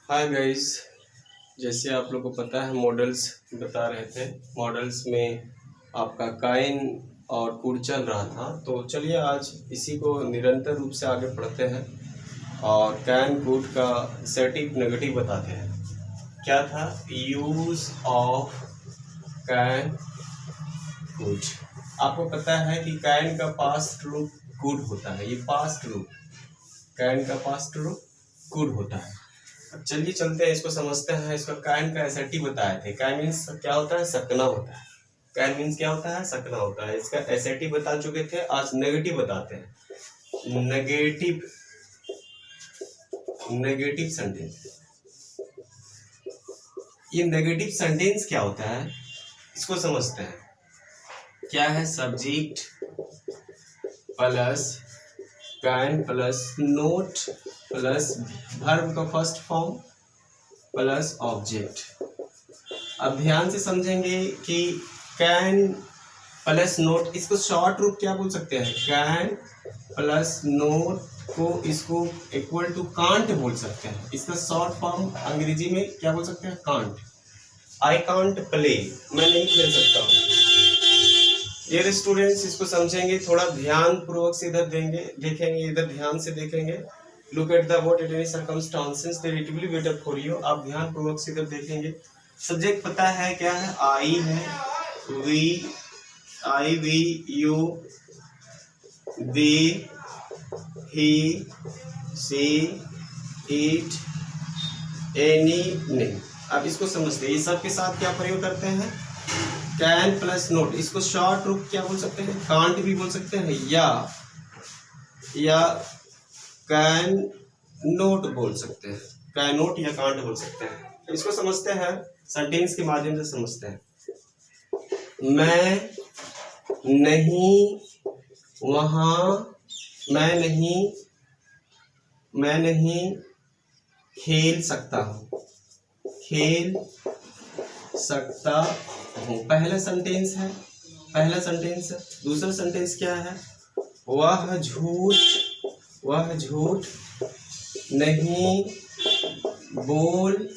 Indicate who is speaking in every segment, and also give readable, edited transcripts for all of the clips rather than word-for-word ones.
Speaker 1: Hi guys. जैसे आप लोग को पता है मॉडल्स बता रहे थे। मॉडल्स में आपका काइन और कूट चल रहा था, तो चलिए आज इसी को निरंतर रूप से आगे पढ़ते हैं और काइन कूट का सेटिव नेगेटिव बताते हैं। क्या था? यूज ऑफ काइन कूट। आपको पता है कि काइन का पास्ट रूप कूट होता है। ये पास्ट रूप काइन का पास्ट रूप कूट होता है। चलिए चलते हैं, इसको समझते हैं। इसका काइन का एसएटी बताए थे। काइन मीन्स क्या होता है? सकना होता है। काइन मीन्स क्या होता है? सकना होता है। इसका एसएटी बता चुके थे, आज नेगेटिव बताते हैं। Negative negative sentence. ये नेगेटिव सेंटेंस क्या होता है इसको समझते हैं। क्या है? Subject plus can plus not plus verb का फर्स्ट फॉर्म प्लस ऑब्जेक्ट। अब ध्यान से समझेंगे कि कैन प्लस नोट, इसको शॉर्ट रूप क्या बोल सकते हैं? कैन प्लस नोट को इसको इक्वल टू कांट बोल सकते हैं। इसका शॉर्ट फॉर्म अंग्रेजी में क्या बोल सकते हैं? कांट। आई कांट प्ले, मैं नहीं खेल सकता हूँ। डियर स्टूडेंट्स, इसको समझेंगे, थोड़ा ध्यान पूर्वक से इधर देखेंगे, इधर ध्यान से देखेंगे। Look at the what at any circumstances they relatively better for you. आप ध्यान पूर्वक से इधर देखेंगे। सब्जेक्ट पता है क्या है? आई है, we, you, they, he, she, it, any, name. अब इसको समझते हैं। ये सब के साथ क्या प्रयोग करते हैं? Can plus not. इसको शॉर्ट रूप क्या बोल सकते हैं? कांट भी बोल सकते हैं, या कैन नोट बोल सकते हैं। कैन नोट या कांट बोल सकते हैं। इसको समझते हैं, सेंटेंस के माध्यम से समझते हैं। मैं नहीं वहाँ, मैं नहीं खेल सकता हूँ, खेल सकता हूँ। पहला सेंटेंस है। दूसरा सेंटेंस क्या है? वह झूठ नहीं बोल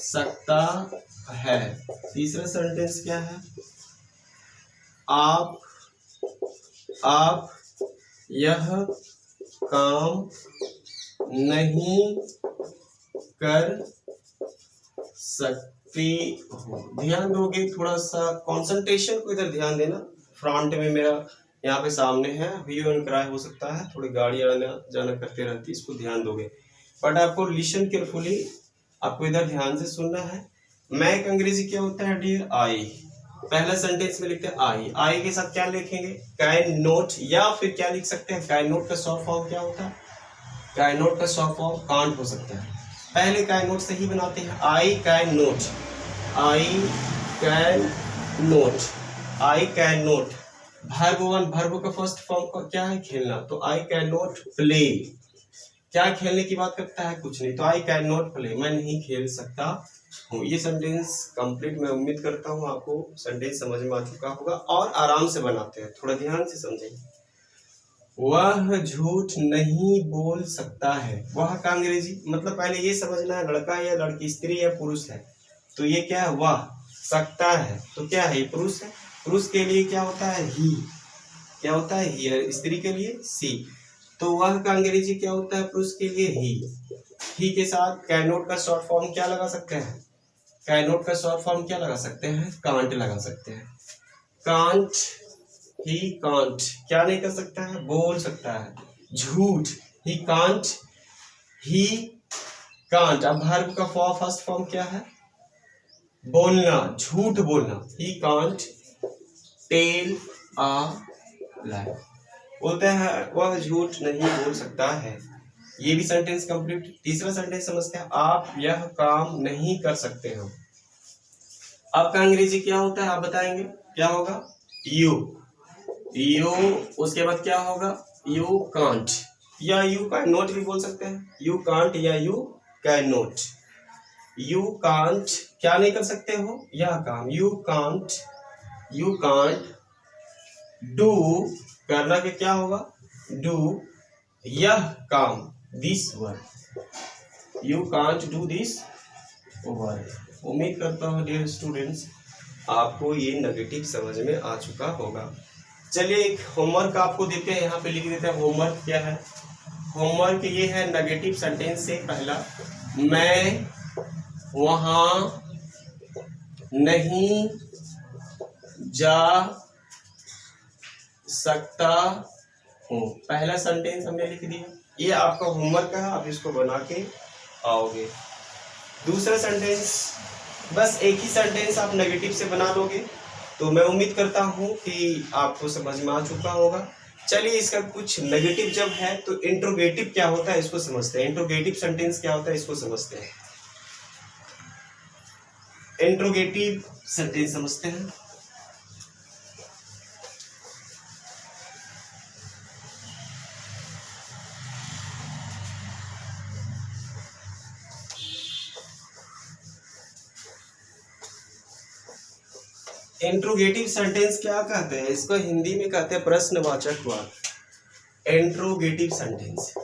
Speaker 1: सकता है। तीसरा सेंटेंस क्या है? आप यह काम नहीं कर सकती हो। ध्यान दोगे, थोड़ा सा कंसंट्रेशन को इधर ध्यान देना। फ्रंट में मेरा यहाँ पे सामने है, व्यू एंड क्राई हो सकता है, थोड़ी गाड़ी आना जाना करते रहती है, इसको ध्यान दोगे। बट आपको लिसन केयरफुली, आपको इधर ध्यान से सुनना है। मैं एक अंग्रेजी क्या होता है डियर? आई। पहला सेंटेंस में लिखते हैं आई के साथ क्या लिखेंगे? कैन नोट, या फिर क्या लिख सकते हैं? कैन नोट का शॉर्ट फॉर्म क्या होता है? कैन नोट का शॉर्ट फॉर्म कांट हो सकता है। पहले कैन नोट से ही बनाते हैं। I can note, I can note. Verb का फर्स्ट फॉर्म क्या है? खेलना। तो आई कैन नोट प्ले। क्या खेलने की बात करता है? कुछ नहीं। तो आई कैन नॉट प्ले, मैं नहीं खेल सकता हूँ। ये सेंटेंस कंप्लीट, मैं उम्मीद करता हूँ आपको सेंटेंस समझ में आ चुका होगा। और आराम से बनाते हैं, थोड़ा ध्यान से समझेंगे। वह झूठ नहीं बोल सकता है। वह का अंग्रेजी मतलब पहले ये समझना है, लड़का या लड़की, स्त्री या पुरुष है। तो ये क्या है? वह। सकता है तो क्या है? ये पुरुष है। पुरुष के लिए क्या होता है? ही। क्या होता है? ही। स्त्री के लिए सी। तो वह का अंग्रेजी क्या होता है? पुरुष के लिए ही के साथ कैन नॉट का शॉर्ट फॉर्म क्या लगा सकते हैं? कैन नॉट का शॉर्ट फॉर्म क्या लगा सकते हैं? कांट लगा सकते हैं। कांट, ही कांट, क्या नहीं कर सकता है? बोल सकता है। झूठ, ही कांट, ही कांट। अब वर्ब का फर्स्ट फॉर्म क्या है? बोलना, झूठ बोलना। ही कांट टेल अ लाई। बोलते हैं वह झूठ नहीं बोल सकता है। ये भी सेंटेंस कंप्लीट। तीसरा सेंटेंस समझते हैं। आप यह काम नहीं कर सकते हो। आपका अंग्रेजी क्या होता है? आप बताएंगे क्या होगा? यू। उसके बाद क्या होगा? यू कांट, या यू कैन नॉट भी बोल सकते हैं। यू कांट या you can not. You can't क्या नहीं कर सकते हो? यह काम। यू कांट डू, करना के क्या होगा? डू यह काम, this work. You can't do this work. उम्मीद करता हूँ डियर स्टूडेंट्स आपको ये नेगेटिव समझ में आ चुका होगा। चलिए एक होमवर्क आपको देते हैं, यहाँ पे लिख देते हैं। होमवर्क क्या है? होमवर्क ये है नेगेटिव सेंटेंस से पहला, मैं वहाँ नहीं जा सकता हूँ। पहला सेंटेंस हमने लिख दिया, ये आपका होमवर्क है, आप इसको बना के आओगे। दूसरा सेंटेंस, बस एक ही सेंटेंस आप नेगेटिव से बना लोगे, तो मैं उम्मीद करता हूँ कि आपको समझ में आ चुका होगा। चलिए इसका कुछ नेगेटिव जब है तो इंट्रोगेटिव क्या होता है इसको समझते हैं। इंट्रोगेटिव सेंटेंस क्या होता है इसको समझते हैं। इंट्रोगेटिव सेंटेंस समझते हैं। इंट्रोगेटिव सेंटेंस क्या कहते हैं? इसको हिंदी में कहते हैं प्रश्नवाचक वाक्य। इंट्रोगेटिव सेंटेंस,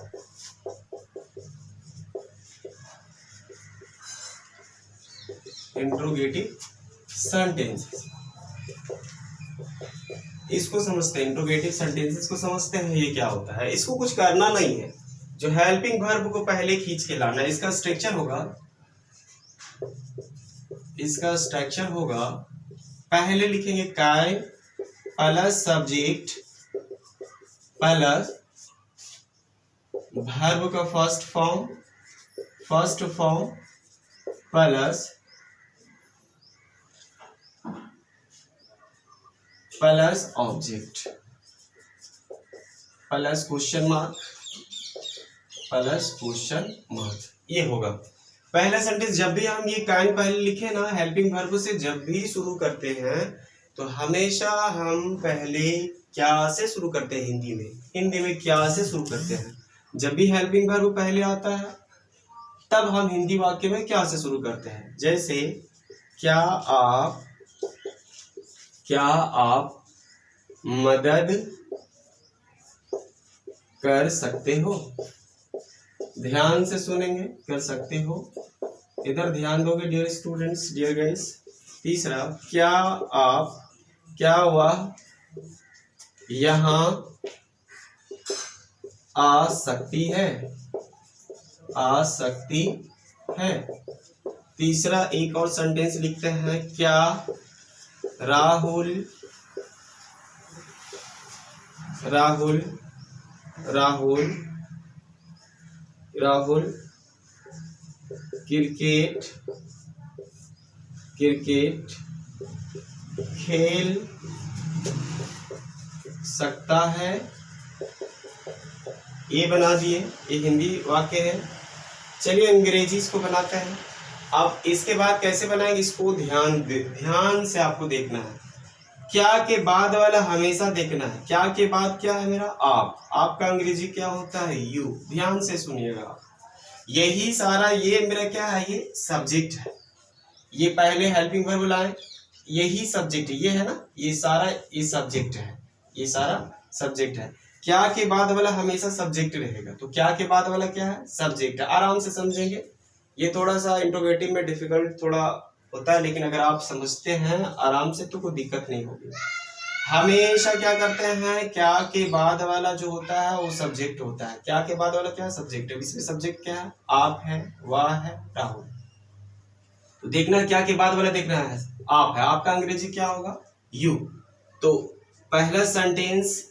Speaker 1: इंट्रोगेटिव सेंटेंस इसको समझते हैं। इंट्रोगेटिव सेंटेंसेस को समझते हैं, ये क्या होता है। इसको कुछ करना नहीं है, जो हेल्पिंग वर्ब को पहले खींच के लाना है। इसका स्ट्रक्चर होगा, पहले लिखेंगे can plus subject plus verb का first form plus object plus question mark ये होगा पहला सेंटेंस। जब भी हम ये कैन पहले लिखे ना, हेल्पिंग वर्ब से जब भी शुरू करते हैं तो हमेशा हम पहले क्या से शुरू करते हैं। हिंदी में क्या से शुरू करते हैं। जब भी हेल्पिंग वर्ब पहले आता है तब हम हिंदी वाक्य में क्या से शुरू करते हैं। जैसे क्या आप मदद कर सकते हो। ध्यान से सुनेंगे, कर सकते हो, इधर ध्यान दोगे डियर स्टूडेंट्स, डियर गाइस। तीसरा, क्या वह यहाँ आ सकती है। तीसरा एक और सेंटेंस लिखते हैं, क्या राहुल क्रिकेट खेल सकता है। ये बना दिए, ये हिंदी वाक्य है। चलिए अंग्रेजी इसको बनाते हैं। अब इसके बाद कैसे बनाएंगे इसको ध्यान से आपको देखना है। क्या के बाद वाला हमेशा देखना है। क्या के बाद क्या है मेरा? आपका अंग्रेजी क्या होता है? यू। ध्यान से सुनिएगा, यही सारा ये मेरा क्या है? ये सब्जेक्ट है। ये पहले हेल्पिंग वर्ब लाए, यही सब्जेक्ट है, ये है ना, ये सारा ये सब्जेक्ट है, ये सारा सब्जेक्ट है। क्या के बाद वाला हमेशा सब्जेक्ट रहेगा, तो क्या के बाद वाला क्या है? सब्जेक्ट है। आराम से समझेंगे, ये थोड़ा सा इंट्रोगेटिव में डिफिकल्ट थोड़ा होता है, लेकिन अगर आप समझते हैं आराम से तो कोई दिक्कत नहीं होगी। हमेशा क्या करते हैं, क्या के बाद वाला जो होता है वो सब्जेक्ट होता है। क्या के बाद वाला क्या है? सब्जेक्ट है। इसमें सब्जेक्ट क्या है? आप है, वह है, राहुल। तो देखना क्या के बाद वाला देखना है, आप है। आपका अंग्रेजी क्या होगा? यू। तो पहला सेंटेंस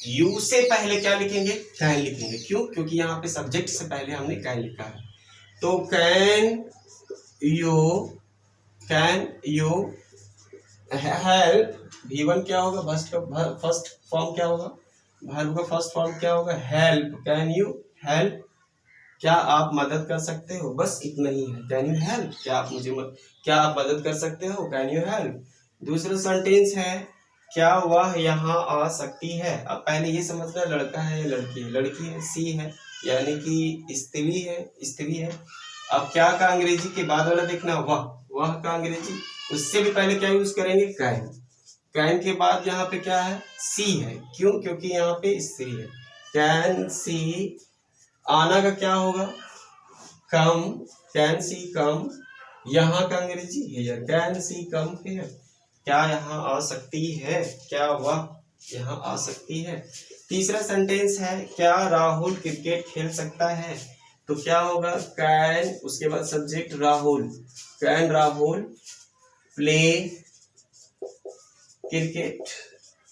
Speaker 1: यू से पहले क्या लिखेंगे? कैन लिखेंगे। क्यों? क्योंकि यहाँ पे सब्जेक्ट से पहले हमने कैन लिखा है। तो कैन यू हेल्प, V1 क्या होगा? फर्स्ट फॉर्म क्या होगा? वर्ब का फर्स्ट फॉर्म क्या होगा? हेल्प। कैन यू हेल्प, क्या आप मदद कर सकते हो? बस इतना ही है। कैन यू हेल्प, क्या आप मदद कर सकते हो? Can you help. दूसरा सेंटेंस है, क्या वह यहाँ आ सकती है। अब पहले ये समझना, लड़का है या लड़की है? लड़की है, सी है, यानी कि स्त्री है। अब क्या का अंग्रेजी के बाद वाला देखना, वह का अंग्रेजी। उससे भी पहले क्या यूज करेंगे? कैन के बाद यहाँ पे क्या है? सी है। क्यों? क्योंकि यहाँ पे स्त्री है। Can she. आना का क्या होगा? कम, कैन सी कम, यहाँ का अंग्रेजी here, can she come here, क्या यहाँ आ सकती है, क्या वह यहाँ आ सकती है। तीसरा सेंटेंस है क्या राहुल क्रिकेट खेल सकता है, तो क्या होगा कैन, उसके बाद subject Rahul, can Rahul play cricket.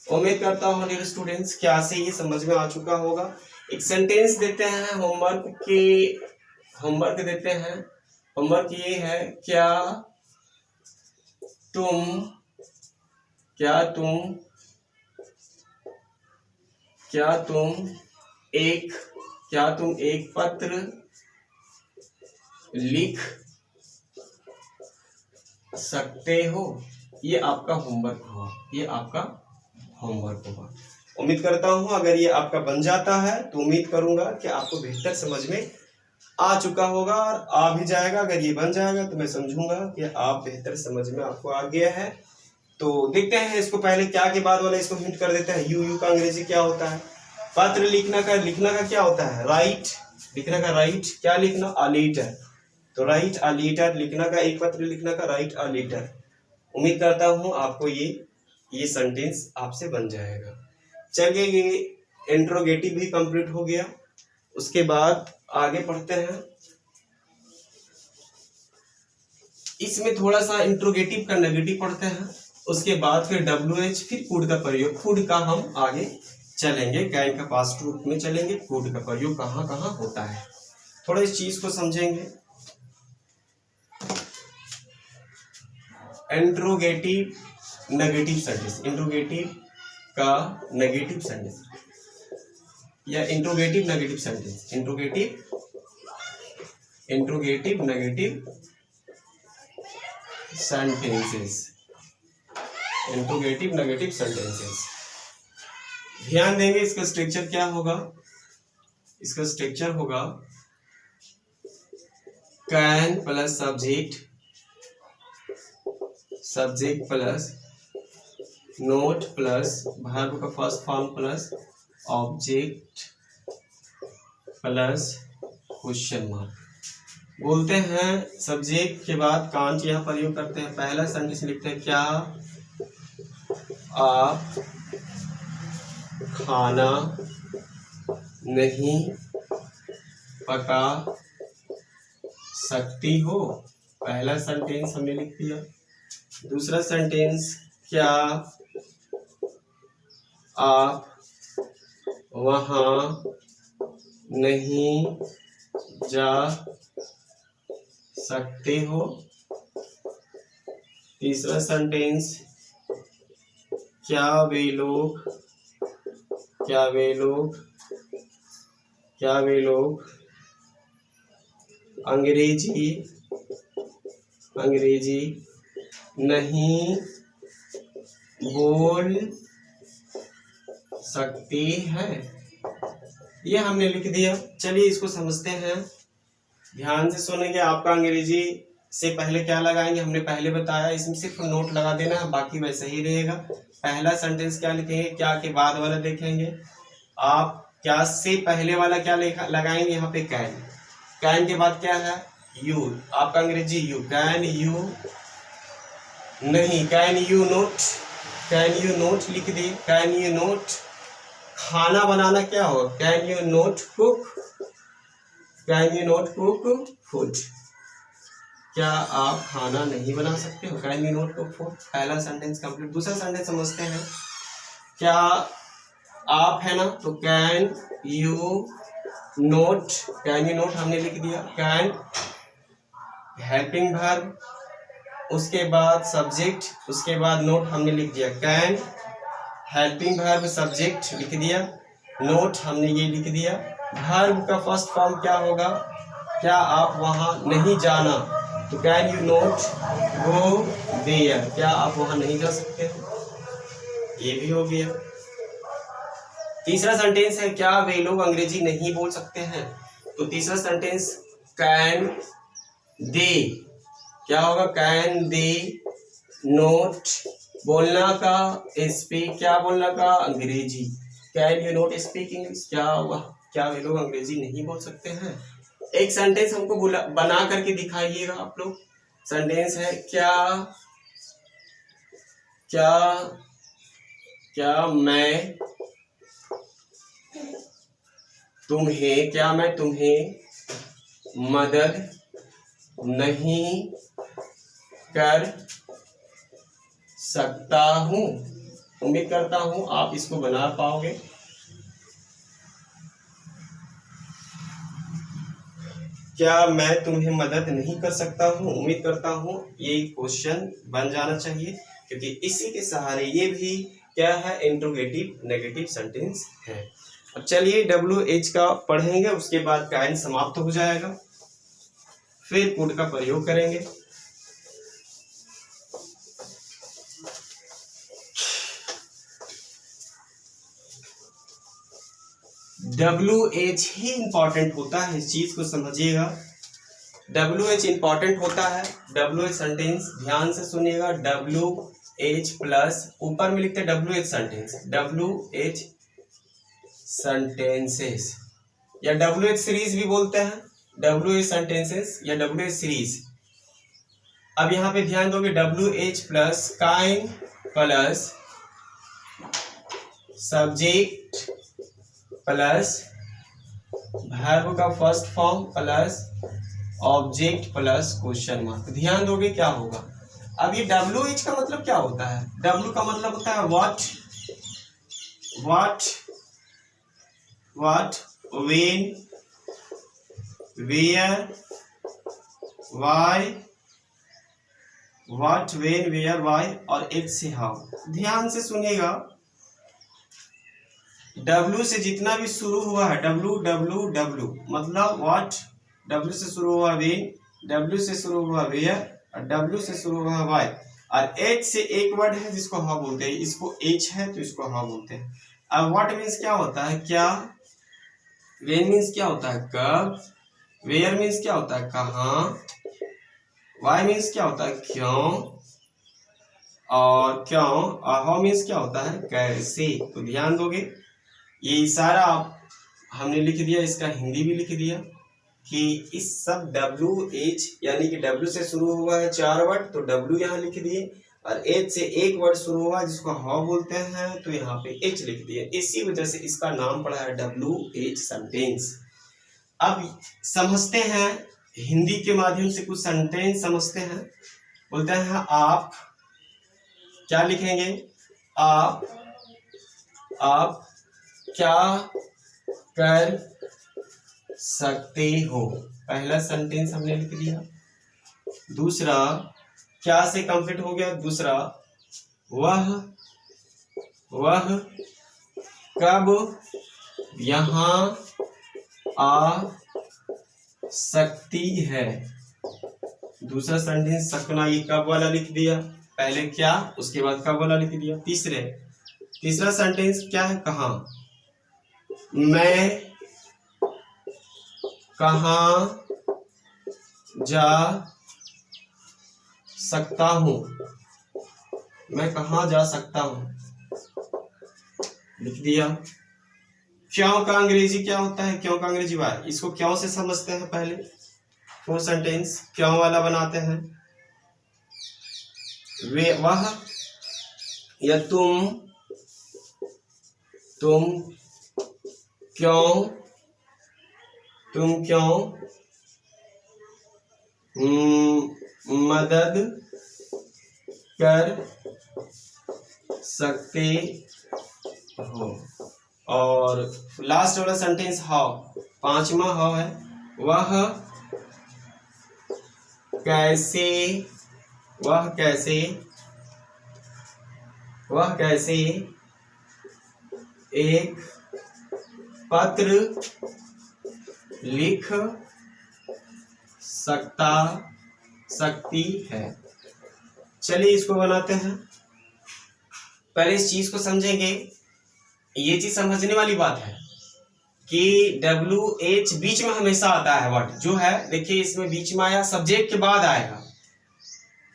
Speaker 1: उम्मीद करता हूँ डियर स्टूडेंट्स क्या से ये समझ में आ चुका होगा। एक सेंटेंस देते हैं होमवर्क देते हैं। होमवर्क ये है क्या तुम एक पत्र लिख सकते हो। ये आपका होमवर्क होगा। उम्मीद करता हूं अगर ये आपका बन जाता है तो उम्मीद करूंगा कि आपको बेहतर समझ में आ चुका होगा और आ भी जाएगा। अगर ये बन जाएगा तो मैं समझूंगा कि आप बेहतर समझ में आपको आ गया है। तो देखते हैं इसको, पहले क्या के बाद वाला इसको हिंट कर देते हैं। यू का अंग्रेजी क्या होता है, पत्र लिखना का क्या होता है, राइट, लिखना का राइट, क्या लिखना, अ लेटर, तो राइट अ लेटर, लिखना का एक पत्र लिखना का राइट अ लेटर। उम्मीद करता हूं आपको ये सेंटेंस आपसे बन जाएगा। चलिए ये इंट्रोगेटिव भी कंप्लीट हो गया, उसके बाद आगे पढ़ते हैं। इसमें थोड़ा सा इंट्रोगेटिव का नेगेटिव पढ़ते हैं, उसके बाद फिर WH, फिर कुड का प्रयोग। कुड का हम आगे चलेंगे, कैन का पास्ट रूप में चलेंगे, कुड का प्रयोग कहाँ कहाँ होता है, थोड़ा इस चीज को समझेंगे। इंट्रोगेटिव नेगेटिव सेंटेंस, इंट्रोगेटिव का नेगेटिव सेंटेंस या interrogative negative sentence, interrogative negative sentences. ध्यान देंगे इसका स्ट्रक्चर क्या होगा। इसका स्ट्रक्चर होगा can plus subject plus not plus verb का first form plus object plus question mark. बोलते हैं सब्जेक्ट के बाद कांच यहाँ प्रयोग करते हैं। पहला सेंटेंस लिखते हैं क्या आप खाना नहीं पका सकती हो, पहला सेंटेंस हमने लिख दिया। दूसरा सेंटेंस क्या आप वहाँ नहीं जा सकते हो। तीसरा सेंटेंस क्या वे लोग अंग्रेजी नहीं बोल सकती है, ये हमने लिख दिया। चलिए इसको समझते हैं, ध्यान से सुनेंगे। आपका अंग्रेजी से पहले क्या लगाएंगे, हमने पहले बताया, इसमें सिर्फ नोट लगा देना है, बाकी वैसे ही रहेगा। पहला सेंटेंस क्या लिखेंगे, क्या के बाद वाला देखेंगे। आप क्या से पहले वाला क्या लगाएंगे, यहाँ पे कैन के बाद क्या है यू, आपका अंग्रेजी यू, कैन यू नहीं, कैन यू नोट लिख दिए। कैन यू नोट खाना बनाना क्या हो, can you note cook food, क्या आप खाना नहीं बना सकते हो, can you note cook food. पहला सेंटेंस कंप्लीट। दूसरा सेंटेंस समझते हैं। क्या आप है ना, तो कैन यू नोट हमने लिख दिया। कैन हेल्पिंग वर्ब, उसके बाद सब्जेक्ट, उसके बाद नोट हमने लिख दिया। कैन हेल्पिंग वर्ब सब्जेक्ट लिख दिया, नोट हमने ये लिख दिया। वर्ब का फर्स्ट फॉर्म क्या होगा, क्या आप वहां नहीं जाना, तो can you not go there, क्या आप वहां नहीं जा सकते, ये भी हो गया। तीसरा सेंटेंस है क्या वे लोग अंग्रेजी नहीं बोल सकते हैं, तो तीसरा सेंटेंस कैन दे, क्या होगा, कैन दे नोट, बोलना का स्पीक, क्या बोलना का अंग्रेजी, can you note speak English, क्या वे लोग अंग्रेजी नहीं बोल सकते हैं। एक सेंटेंस हमको बना करके दिखाइएगा आप लोग। सेंटेंस है क्या क्या क्या मैं तुम्हें मदद नहीं कर सकता हूँ। उम्मीद करता हूँ आप इसको बना पाओगे। क्या मैं तुम्हें मदद नहीं कर सकता हूँ, उम्मीद करता हूँ ये क्वेश्चन बन जाना चाहिए, क्योंकि इसी के सहारे ये भी क्या है, इंट्रोगेटिव नेगेटिव सेंटेंस है। अब चलिए WH का पढ़ेंगे, उसके बाद कैन समाप्त हो जाएगा, फिर कुड का प्रयोग करेंगे। WH ही इंपॉर्टेंट होता है, इस चीज को समझिएगा। WH इंपॉर्टेंट होता है। WH सेंटेंस ध्यान से सुनिएगा। WH प्लस ऊपर में लिखते हैं WH सेंटेंस, WH सेंटेंसेस या WH सीरीज भी बोलते हैं, WH सेंटेंसेस या WH सीरीज। अब यहाँ पे ध्यान दोगे WH plus can plus subject plus verb का first form plus object plus question mark. ध्यान दोगे क्या होगा। अब ये WH का मतलब क्या होता है, W का मतलब होता है what, when, where, why, what, when, where, why और एक से हाउ। ध्यान से सुनिएगा, W से जितना भी शुरू हुआ है W मतलब व्हाट, W से शुरू हुआ वेन, W से शुरू हुआ वेयर और W से शुरू हुआ व्हाई, और H से एक वर्ड है जिसको हाउ बोलते हैं, इसको H है तो इसको हाउ बोलते हैं। अब व्हाट मीन्स क्या होता है, क्या, वेन मीन्स क्या होता है, कब, वेयर मीन्स क्या होता है, कहाँ, व्हाई मीन्स क्या होता है, क्यों, और हाउ मीन्स क्या होता है, कैसे। तो ध्यान दोगे, ये सारा हमने लिख दिया, इसका हिंदी भी लिख दिया कि इस सब WH यानी कि W से शुरू हुआ है 4 वर्ड तो W यहाँ लिख दिए, और H से एक वर्ड शुरू हुआ जिसको हाउ बोलते हैं तो यहाँ पे H लिख दिए। इसी वजह से इसका नाम पड़ा है WH सेंटेंस। अब समझते हैं, हिंदी के माध्यम से कुछ सेंटेंस समझते हैं। बोलते हैं आप क्या लिखेंगे, आप क्या कर सकते हो, पहला सेंटेंस हमने लिख दिया। दूसरा क्या से कंप्लीट हो गया, दूसरा वह कब यहाँ आ सकती है। दूसरा सेंटेंस सकना, ये कब वाला लिख दिया, पहले क्या उसके बाद कब वाला लिख दिया। तीसरा सेंटेंस क्या है, कहाँ, मैं कहाँ जा सकता हूँ, मैं कहाँ जा सकता हूँ लिख दिया। क्यों का अंग्रेजी क्या होता है, क्यों का अंग्रेजी वाई, इसको क्यों से समझते हैं। पहले 4 सेंटेंस क्यों वाला बनाते हैं। वे वह या तुम क्यों मदद कर सकते हो। और लास्ट वाला सेंटेंस हाउ, 5वां हाउ है, वह कैसे एक पत्र लिख सकती है। चलिए इसको बनाते हैं। पहले इस चीज को समझेंगे, ये चीज समझने वाली बात है कि WH बीच में हमेशा आता है वर्ड जो है, देखिए इसमें बीच में आया, सब्जेक्ट के बाद आएगा,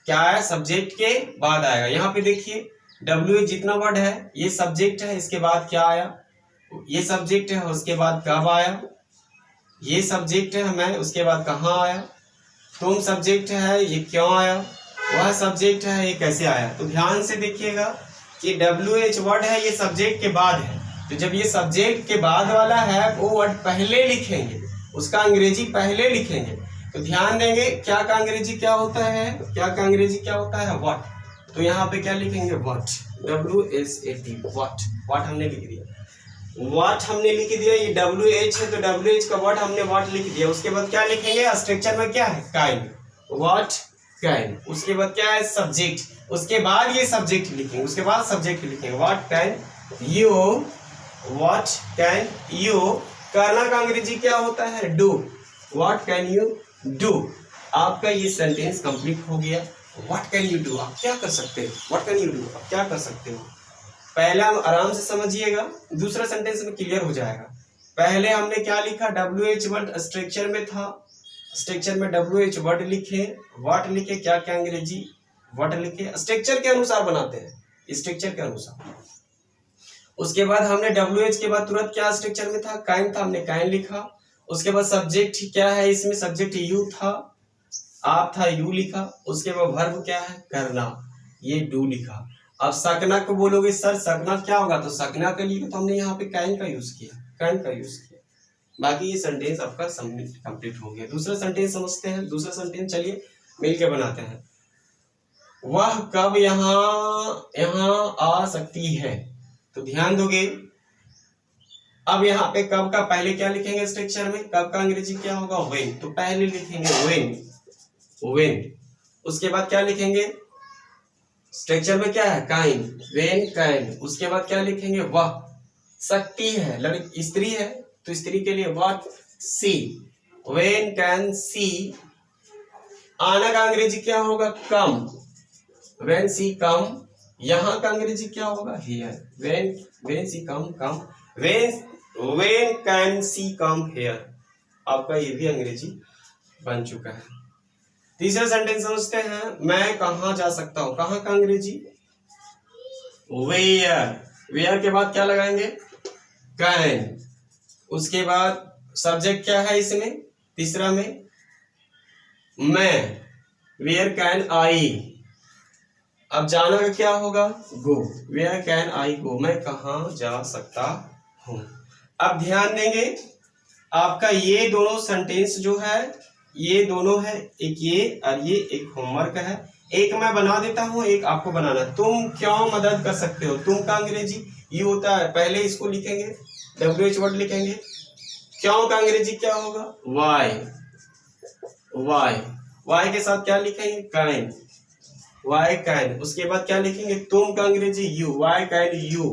Speaker 1: क्या है, सब्जेक्ट के बाद आएगा। यहाँ पे देखिए WH जितना वर्ड है ये सब्जेक्ट है, इसके बाद क्या आया, ये सब्जेक्ट है, उसके बाद कब आया, ये सब्जेक्ट है मैं, उसके बाद कहाँ आया, तुम सब्जेक्ट है, ये क्यों आया, वह सब्जेक्ट है, ये कैसे आया। तो ध्यान से देखिएगा कि WH वर्ड है, ये सब्जेक्ट के बाद है। तो जब ये सब्जेक्ट के बाद वाला है वो वर्ड पहले लिखेंगे, उसका अंग्रेजी पहले लिखेंगे। तो ध्यान देंगे क्या का अंग्रेजी क्या होता है, क्या का अंग्रेजी क्या होता है, व्हाट। तो यहाँ पे क्या लिखेंगे, व्हाट, WHAT, व्हाट। व्हाट हमने लिख दिया, व्हाट हमने लिख दिया। ये WH है तो WH का व्हाट हमने व्हाट लिख दिया। उसके बाद क्या लिखेंगे, स्ट्रक्चर में क्या है, काइंड, व्हाट काइंड। उसके बाद क्या है, सब्जेक्ट। उसके बाद ये सब्जेक्ट लिखेंगे, उसके बाद सब्जेक्ट लिखेंगे, what can you, what can you. करना का अंग्रेजी क्या होता है, do, what can you do. आपका ये सेंटेंस कंप्लीट हो गया। व्हाट कैन यू डू, आप क्या कर सकते हो, व्हाट कैन यू डू, आप क्या कर सकते हो। पहला आराम से समझिएगा, दूसरा सेंटेंस में क्लियर हो जाएगा। पहले हमने क्या लिखा, WH वर्ड स्ट्रक्चर में था, स्ट्रक्चर में WH वर्ड लिखे, व्हाट लिखे, क्या क्या अंग्रेजी व्हाट लिखे, स्ट्रक्चर के अनुसार बनाते हैं, स्ट्रक्चर के अनुसार। उसके बाद हमने WH के बाद तुरंत क्या स्ट्रक्चर में था, काइन था, हमने काइन लिखा। उसके बाद सब्जेक्ट क्या है, इसमें सब्जेक्ट यू था, आप था, यू लिखा। उसके बाद वर्ब क्या है, करना, ये डू लिखा। अब सकना को बोलोगे सर सकना क्या होगा, तो सकना के लिए तो हमने यहाँ पे काइन का यूज किया, काइन का यूज किया। बाकी ये सेंटेंस आपका कंप्लीट हो गया। दूसरा सेंटेंस समझते हैं। दूसरा सेंटेंस चलिए मिलके बनाते हैं। वह कब यहाँ आ सकती है, तो ध्यान दोगे। अब यहाँ पे कब का पहले क्या लिखेंगे स्ट्रक्चर में, कब का अंग्रेजी क्या होगा, व्हेन। तो पहले लिखेंगे व्हेन, व्हेन। उसके बाद क्या लिखेंगे, स्ट्रक्चर में क्या है, काइन, व्हेन काइन। उसके बाद क्या लिखेंगे, वह सकती है, लड़की स्त्री है तो स्त्री के लिए what she, when can she. आना का अंग्रेजी क्या होगा, कम, व्हेन सी कम। यहाँ का अंग्रेजी क्या होगा, here, when she come, come, when can she come here. आपका ये भी अंग्रेजी बन चुका है। तीसरा सेंटेंस समझते हैं। मैं कहाँ जा सकता हूँ, कहाँ का अंग्रेजी, वेयर। वेयर के बाद क्या लगाएंगे, कैन। उसके बाद सब्जेक्ट क्या है इसमें, तीसरा में मैं, वेयर कैन आई। अब जाना का क्या होगा, गो, वेयर कैन आई गो, मैं कहाँ जा सकता हूँ। अब ध्यान देंगे आपका ये दोनों सेंटेंस जो है, ये दोनों है, एक ये और ये एक होमवर्क है। एक मैं बना देता हूँ, एक आपको बनाना। तुम क्यों मदद कर सकते हो, तुम का अंग्रेजी ये होता है, पहले इसको लिखेंगे, WH वर्ड लिखेंगे। क्यों का अंग्रेजी क्या होगा, वाई, वाई। वाई के साथ क्या लिखेंगे, काइन, वाई काइन। उसके बाद क्या लिखेंगे, तुम का अंग्रेजी you, why can you,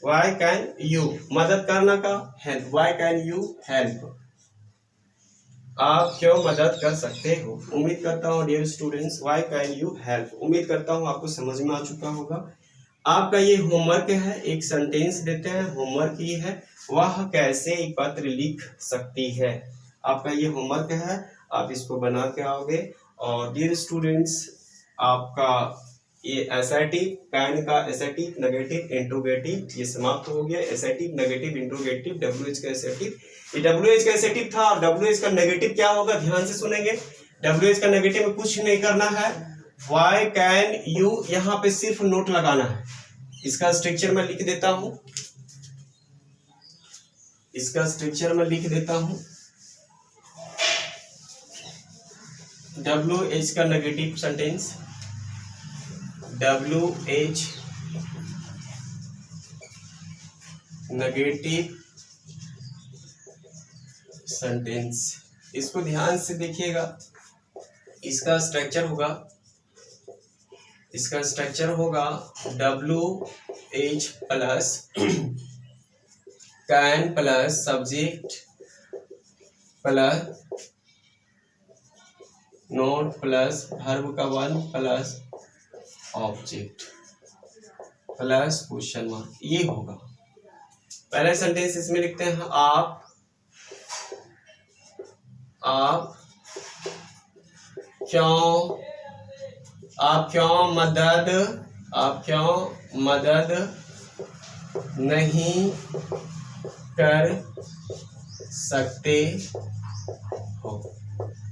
Speaker 1: why can you. मदद करना का help, why can you help. आप क्यों मदद कर सकते हो। उम्मीद करता हूँ dear students, why can you help, उम्मीद करता हूँ आपको समझ में आ चुका होगा। आपका ये होमवर्क है, एक सेंटेंस देते हैं, होमवर्क ये है, वह कैसे एक पत्र लिख सकती है। आपका ये होमवर्क है, आप इसको बना के आओगे। और डियर स्टूडेंट्स, आपका ये एसएटिव, कैन का एसएटिव, नेगेटिव, इंट्रोगेटिव ये समाप्त हो गया। एसएटिव, नेगेटिव, इंट्रोगेटिव, WH का एसएटिव, ये WH का एसएटिव था। और WH का नेगेटिव क्या होगा, ध्यान से सुनेंगे। WH का नेगेटिव में कुछ नहीं करना है, व्हाई कैन यू, यहाँ पे सिर्फ नोट लगाना है। इसका स्ट्रक्चर मैं लिख देता हूं, इसका स्ट्रक्चर मैं लिख देता हूं। WH का negative sentence, WH negative sentence, इसको ध्यान से देखिएगा। इसका स्ट्रक्चर होगा, इसका स्ट्रक्चर होगा WH plus can plus subject plus not plus verb का one plus object plus question mark, ये होगा। पहले सेंटेंस इसमें लिखते हैं, आप क्यों मदद नहीं कर सकते हो।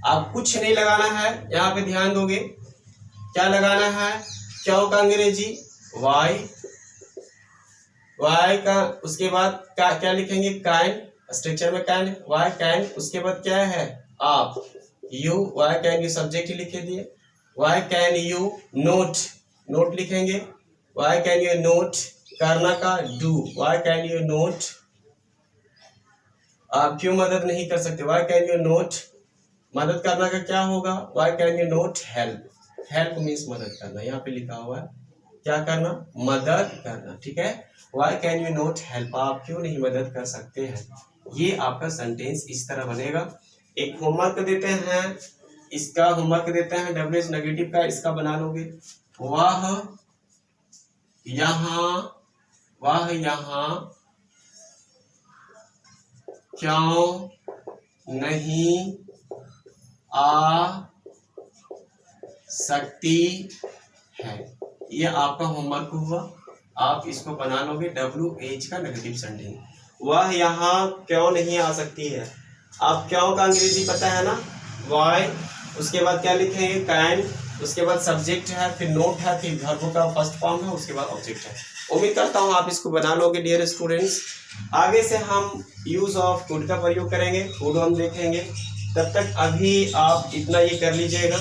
Speaker 1: आप कुछ नहीं लगाना है, यहाँ पे ध्यान दोगे क्या लगाना है, क्यों का अंग्रेजी वाई, वाई का उसके बाद क्या लिखेंगे कैन, स्ट्रक्चर में कैन, वाई कैन, उसके बाद क्या है आप, you, why can you subject लिखे दिए, why can you not, not लिखेंगे, वाई कैन यू नोट, करना का do, why can you not, आप क्यों मदद नहीं कर सकते, वाई कैन यू नोट, मदद करना का क्या होगा, why can you not help, help means मदद करना, यहाँ पे लिखा हुआ है क्या करना, मदद करना, ठीक है, why can you not help, आप क्यों नहीं मदद कर सकते हैं। ये आपका सेंटेंस इस तरह बनेगा। एक होमवर्क देते हैं, इसका होमवर्क देते हैं डब्ल्यूएच नेगेटिव का, इसका बना लोगे, वह यहाँ क्यों नहीं आ सकती है, ये आपका होमवर्क हुआ, आप इसको बना लोगे WH का नेगेटिव सेंटेंस, वह यहाँ क्यों नहीं आ सकती है। आप क्यों का अंग्रेजी पता है ना, वाई, उसके बाद क्या लिखेंगे कैन, उसके बाद सब्जेक्ट है, फिर नोट है, फिर वर्ब का फर्स्ट फॉर्म है, उसके बाद ऑब्जेक्ट है। उम्मीद करता हूँ आप इसको बना लोगे डियर स्टूडेंट्स। आगे से हम यूज ऑफ कुड का प्रयोग करेंगे, कुड हम देखेंगे, तब तक अभी आप इतना ये कर लीजिएगा।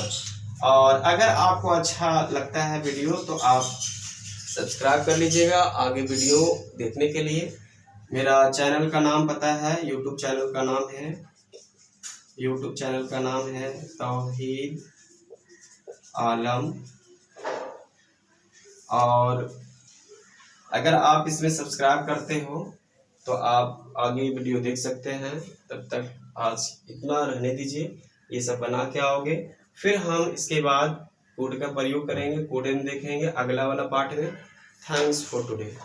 Speaker 1: और अगर आपको अच्छा लगता है वीडियो तो आप सब्सक्राइब कर लीजिएगा आगे वीडियो देखने के लिए। मेरा चैनल का नाम पता है, यूट्यूब चैनल का नाम है तौहीद आलम, और अगर आप इसमें सब्सक्राइब करते हो तो आप आगे वीडियो देख सकते हैं। तब तक आज इतना रहने दीजिए, ये सब बना के आओगे, फिर हम इसके बाद कोड का प्रयोग करेंगे, कोड हम देखेंगे अगला वाला पार्ट में। Thanks for today.